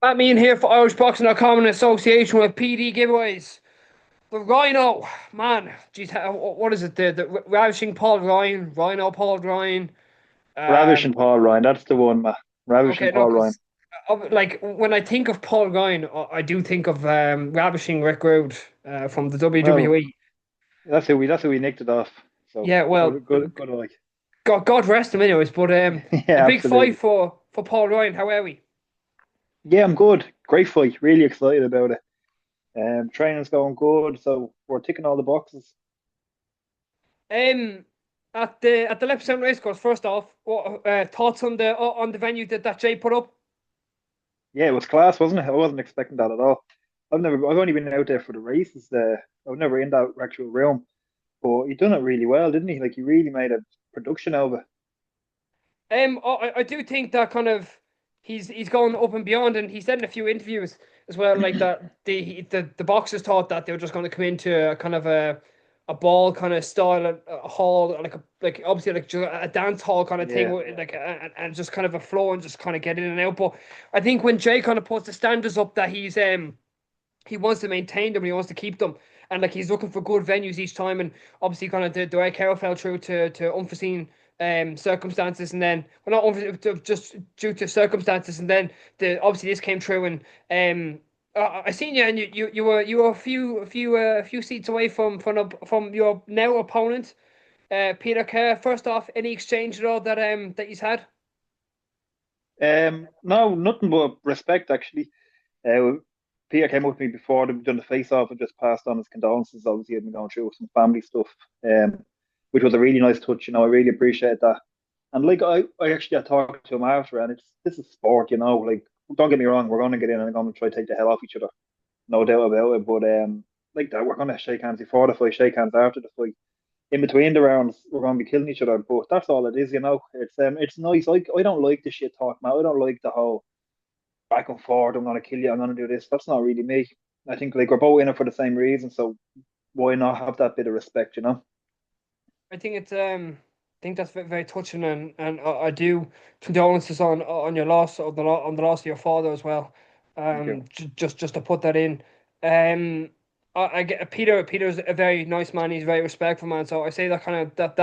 At me in here for IrishBoxing.com in association with PD giveaways. The Rhino, man, geez, what is it? The Ravishing Paul Ryan, Rhino Paul Ryan. Ravishing Um, Paul Ryan, that's the one, man. Ravishing okay, no, Paul Ryan. because like when I think of Paul Ryan, I do think of Ravishing Rick Rude from the Well, WWE. that's who we nicked it off. So Yeah, well, good like. God rest him, anyways. But a Yeah, big fight absolutely. for Paul Ryan. How are we? Yeah, I'm good. Great fight. Really excited about it. Training's going good, so we're ticking all the boxes. Um, at the Leopardstown Racecourse. First off, what thoughts on the venue that Jay put up? Yeah, it was class, wasn't it? I wasn't expecting that at all. I've only been out there for the races. I was never in that actual realm, but he done it really well, didn't he? Like he really made a production of it. I do think that kind of he's gone up and beyond, and he said in a few interviews as well, like that the boxers thought that they were just going to come into a kind of a ball kind of style, a hall, like obviously like just a dance hall kind of thing, Yeah, like and just kind of a flow and just kind of get in and out. But I think when Jay kind of puts the standards up that he wants to maintain them, he wants to keep them. And like he's looking for good venues each time, and obviously, kind of the way Carroll fell through to unforeseen circumstances, and then well, not just due to circumstances, and then the obviously this came true, and I seen you, and you were a few seats away from your now opponent, Peter Kerr. First off, any exchange at all that he's had? no, nothing but respect actually. Peter came up to me before they'd done the face off and just passed on his condolences. Obviously, he had been going through some family stuff, which was a really nice touch. I really appreciate that. And like I actually got talking to him after, and this is sport. Like don't get me wrong, we're going to get in and going to try to take the hell off each other, no doubt about it. But like that, we're going to shake hands before the fight, shake hands after the fight. In between the rounds, we're going to be killing each other. But that's all it is. It's nice. I don't like the shit talk, man. I don't like the whole back and forth. I'm gonna kill you. I'm gonna do this. That's not really me. I think like we're both in it for the same reason. So why not have that bit of respect? I think that's very touching, and I do condolences on your loss on the loss of your father as well. Thank you. Just to put that in. I get Peter's a very nice man. He's a very respectful man. So I say that kind of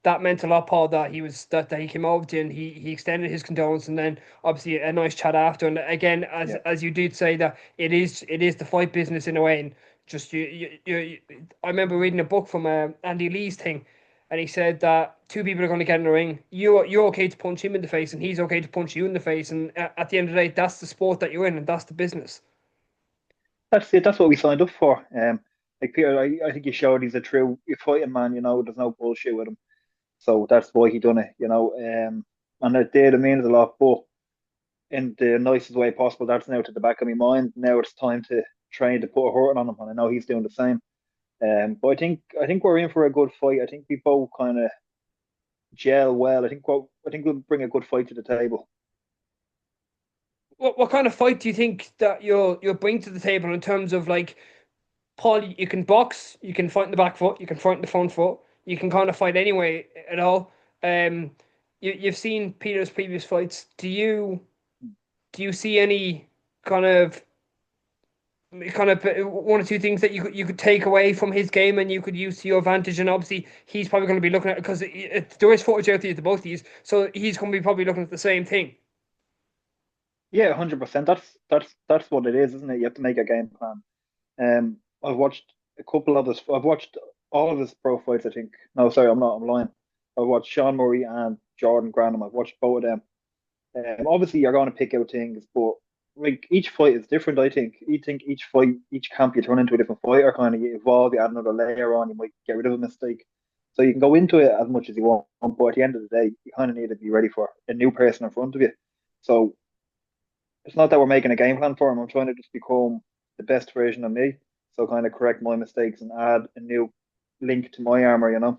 that meant a lot, Paul. That he came over to you and he extended his condolence, and then obviously a nice chat after. And again, Yeah. as you did say, that it is the fight business in a way, and just I remember reading a book from Andy Lee's thing, and he said that two people are going to get in the ring. You're okay to punch him in the face, and he's okay to punch you in the face. And at the end of the day, that's the sport that you're in, and that's the business. That's it. That's what we signed up for. Like Peter, I think he showed he's a true fighting man. There's no bullshit with him. So that's why he done it. And it means a lot. But in the nicest way possible, that's now to the back of my mind. Now it's time to try to put a hurting on him, and I know he's doing the same. But I think we're in for a good fight. I think we both kind of gel well. I think we'll bring a good fight to the table. What kind of fight do you think that you'll bring to the table in terms of like Paul? You can box, you can fight in the back foot, you can fight in the front foot, you can kind of fight anyway at all. Um, you've seen Peter's previous fights. Do you see any kind of one or two things that you could take away from his game and you could use to your advantage? And obviously, he's probably going to be looking at because there is footage out there to both of these, so he's going to be probably looking at the same thing. Yeah, 100%. That's what it is, isn't it? You have to make a game plan. I've watched a couple of his. I've watched all of his pro fights. I think. No, sorry, I'm not. I'm lying. I've watched Sean Murray and Jordan Grandin. I've watched both of them. Obviously, you're going to pick out things, but like each fight is different. I think each fight, each camp, you turn into a different fighter. Kind of you evolve. You add another layer on. You might get rid of a mistake. So you can go into it as much as you want, but at the end of the day, you kind of need to be ready for a new person in front of you. So it's not that we're making a game plan for him. I'm trying to just become the best version of me. So kind of correct my mistakes and add a new link to my armor.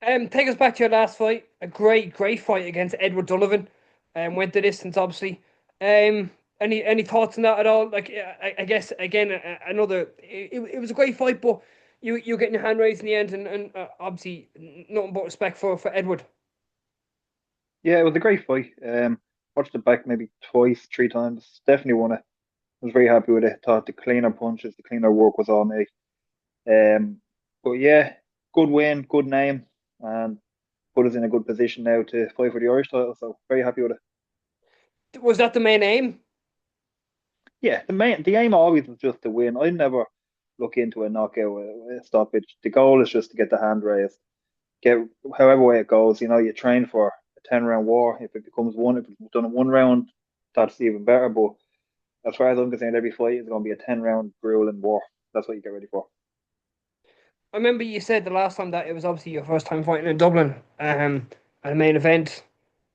Take us back to your last fight. A great fight against Edward Donovan. Went the distance, obviously. Any thoughts on that at all? Like, I guess again, another. It was a great fight, but you getting your hand raised in the end, and obviously nothing but respect for Edward. Yeah, it was a great fight. watched it back maybe twice, three times. Definitely won it. I was very happy with it. Thought the cleaner punches, the cleaner work was all made. But yeah, good win, good name, and put us in a good position now to fight for the Irish title. So very happy with it. Was that the main aim? Yeah, the aim always was just to win. I never look into a knockout, a stoppage. The goal is just to get the hand raised. Get however way it goes. You train for a 10 round war. If it becomes one, if it's done in 1 round, that's even better. But as far as I'm concerned, every fight is going to be a 10 round grueling war. That's what you get ready for. I remember you said the last time that it was obviously your first time fighting in Dublin, at a main event.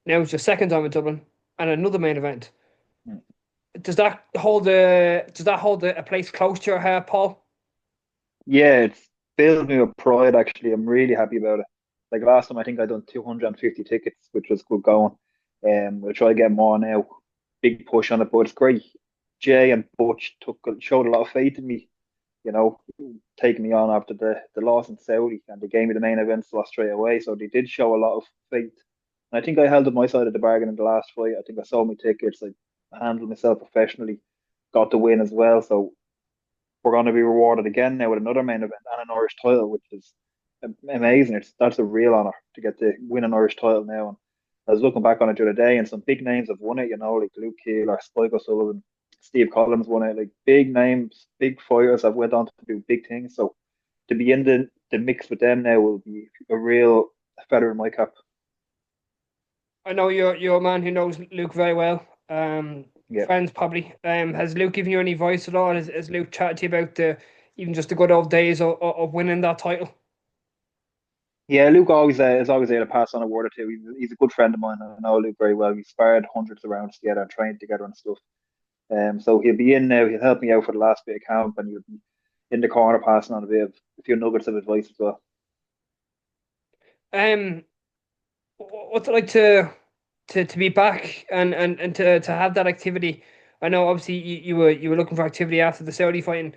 Now it's your second time in Dublin and another main event. Mm. Does that hold a place close to your heart, Paul? Yeah, it's filled me with pride. Actually, I'm really happy about it. Like last time, I think I done 250 tickets, which was good going. We'll try to get more now. Big push on it, but it's great. Jay and Butch showed a lot of faith in me. You know, taking me on after the loss in Saudi, and they gave me the main event slot straight away. So they did show a lot of faith. And I think I held up my side of the bargain in the last fight. I think I sold my tickets. I handled myself professionally, got the win as well. So we're going to be rewarded again now with another main event and an Irish title, which is amazing. That's a real honor to get to win an Irish title now. And I was looking back on it the other day, and some big names have won it. Like Luke Keeler, Spike O'Sullivan, Steve Collins won it. Like big names, big fighters have went on to do big things. So to be in the mix with them now will be a real feather in my cap. I know you're a man who knows Luke very well. Yeah. Friends probably. Has Luke given you any advice at all? Has Luke chatted to you about the even just the good old days of winning that title? Yeah, Luke always is always there to pass on a word or two. He's a good friend of mine. I know Luke very well. We sparred hundreds of rounds together and trained together and stuff. So he'll be in now. He'll help me out for the last bit of camp, and he'll be in the corner passing on a few nuggets of advice as well. Um, what's it like to be back and to have that activity? I know obviously you were looking for activity after the Saudi fighting,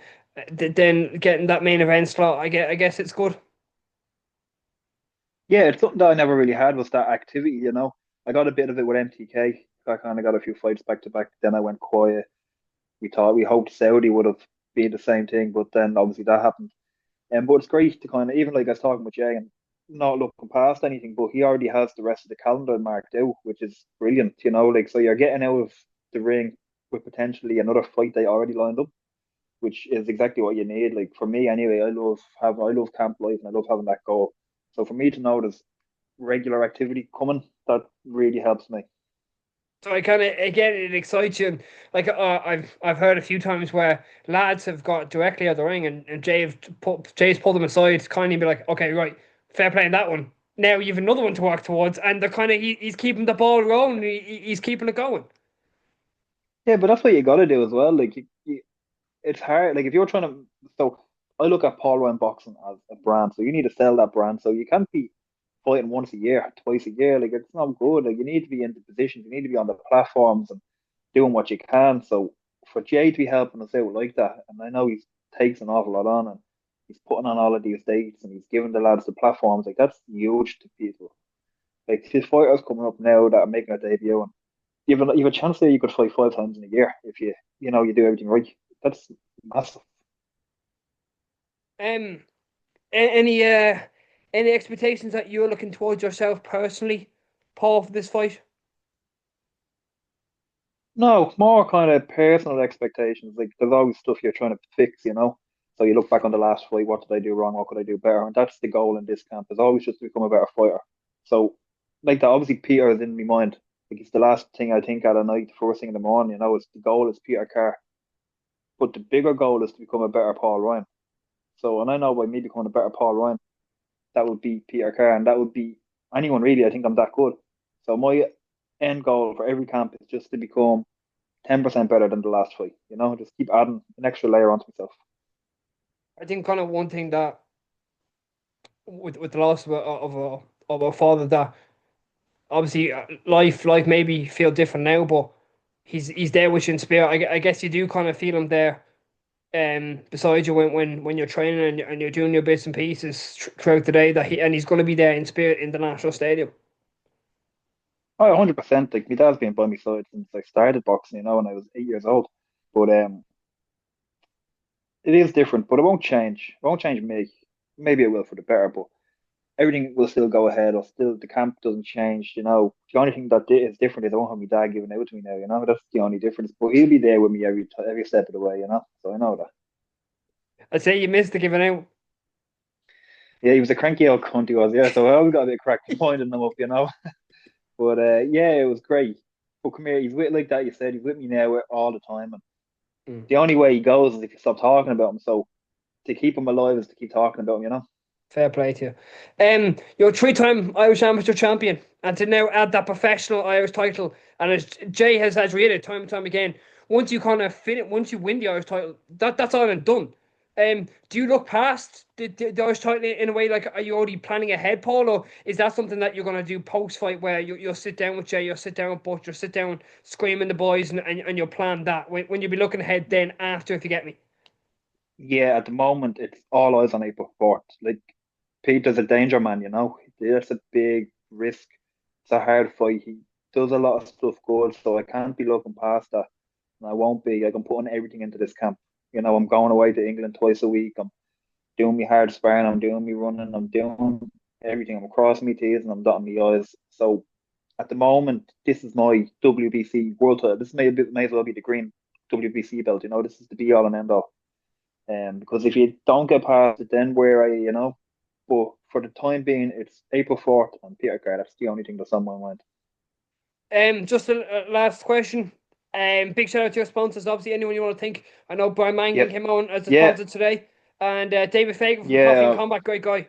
then getting that main event slot. I guess it's good. Yeah, it's something that I never really had was that activity. I got a bit of it with MTK. I kind of got a few fights back to back. Then I went quiet. We hoped Saudi would have been the same thing, but then obviously that happened. But it's great to kind of even like I was talking with Jay and not looking past anything, but he already has the rest of the calendar marked out, which is brilliant. Like so you're getting out of the ring with potentially another fight they already lined up, which is exactly what you need. Like for me anyway, I love camp life and I love having that goal. So for me to know there's regular activity coming, that really helps me. So I kind of again it excites you. And, like I've heard a few times where lads have got directly out of the ring and Jay's pulled them aside, kindly be like, okay, right, fair play in that one. Now you've another one to work towards, and they're kind of he's keeping the ball rolling. He's keeping it going. Yeah, but that's what you got to do as well. Like it's hard. Like if you're trying to, so I look at Paul Ryan Boxing as a brand. So you need to sell that brand. So you can't be fighting once a year, twice a year. Like it's not good. Like you need to be in the positions. You need to be on the platforms and doing what you can. So for Jay to be helping us out like that, and I know he takes an awful lot on and he's putting on all of these dates and he's giving the lads the platforms. Like that's huge to people. Like his fighters coming up now that are making a debut and you have a chance there you could fight 5 times in a year if you do everything right. That's massive. Um, any expectations that you're looking towards yourself personally, Paul, for this fight? No, more kind of personal expectations. Like there's always stuff you're trying to fix. So you look back on the last fight, what did I do wrong? What could I do better? And that's the goal in this camp, is always just to become a better fighter. So like that, obviously Peter is in my mind. Like it's the last thing I think at a night, the first thing in the morning, it's the goal is Peter Carr. But the bigger goal is to become a better Paul Ryan. So and I know by me becoming a better Paul Ryan, that would be Peter Carr and that would be anyone really. I think I'm that good. So my end goal for every camp is just to become 10% better than the last fight. Just keep adding an extra layer onto myself. I think kind of one thing that with the loss of a father, that obviously life maybe feel different now, but he's there with you in spirit. I guess you do kind of feel him there, beside you when you're training and you're doing your bits and pieces throughout the day. He's going to be there in spirit in the national stadium. Oh, 100%. Like my dad's been by my side since I started boxing, when I was 8 years old. But it is different, but it won't change. It won't change me. Maybe it will for the better, but everything will still go ahead. Or still, the camp doesn't change. The only thing that is different is I won't have my dad giving out to me now. That's the only difference. But he'll be there with me every step of the way. So I know that. I'd say you missed the giving out. Yeah, he was a cranky old cunt. He was. Yeah, so I always got a bit of crack winding them up. But yeah, it was great. But come here, he's with like that. You said he's with me now all the time, and Mm. the only way he goes is if you stop talking about him. So to keep him alive is to keep talking about him. Fair play to you. You're a three-time Irish amateur champion, and to now add that professional Irish title, and as Jay has reiterated time and time again, once you kind of once you win the Irish title, that's all and done. Do you look past the Irish title in a way, like, are you already planning ahead, Paul, or is that something that you're gonna do post-fight, where you'll sit down with Jay, you'll sit down with Butch, you'll sit down screaming the boys, and you'll plan that when you'll be looking ahead then after, if you get me? Yeah, at the moment it's all eyes on April 4th. Like Peter's a danger man. That's a big risk. It's a hard fight. He does a lot of stuff good, so I can't be looking past that. And I won't be. Like I'm putting everything into this camp. I'm going away to England twice a week. I'm doing me hard sparring, I'm doing me running, I'm doing everything. I'm crossing my T's and I'm dotting my I's. So at the moment, this is my WBC world title. This may as well be the green WBC belt. This is the be all and end all. Because if you don't get past it, then where are you? But for the time being, it's April 4th and Peter Carr. That's the only thing that's on my mind. Just a last question. Big shout out to your sponsors. Obviously, anyone you want to thank. I know Brian Mangan Yep. came on as a Yeah. sponsor today, and David Fagan from Coffee and Yeah. Combat. Great guy.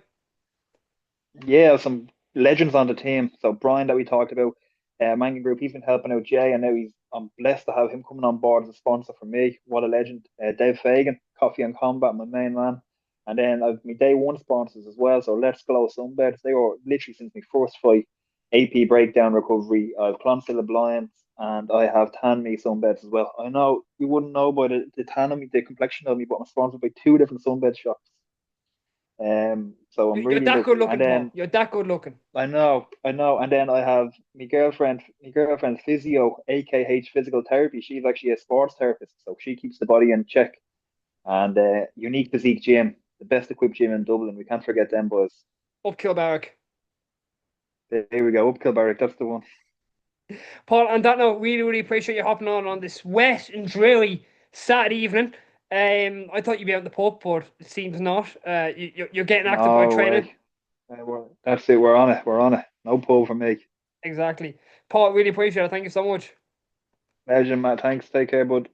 Yeah, some legends on the team. So Brian that we talked about, Mangan Group, he's been helping out Jay, and now I'm blessed to have him coming on board as a sponsor for me. What a legend. Dave Fagan, Coffee and Combat, my main man. And then I've my day one sponsors as well. So Let's Glow Sunbeds. They were literally since my first fight, AP Breakdown Recovery. I've Clonsilla Blinds and I have Tan Me Sunbeds as well. I know you wouldn't know by the tan of me, the complexion of me, but I'm sponsored by two different sunbed shops. So I'm You're really that good lucky. And looking, Paul. then You're that good looking. I know. And then I have my girlfriend physio, AKH physical therapy. She's actually a sports therapist, so she keeps the body in check. And Unique Physique Gym, the best equipped gym in Dublin. We can't forget them boys. Up Kilbarrack. There we go, up Kilbarrack, that's the one. Paul, on that note, really, really appreciate you hopping on this wet and dreary Saturday evening. I thought you'd be out in the pub, but it seems not. You're getting active by No training. way. That's it. We're on it. We're on it. No pull from me. Exactly. Paul, really appreciate it. Thank you so much. Legend, Matt. Thanks. Take care, bud.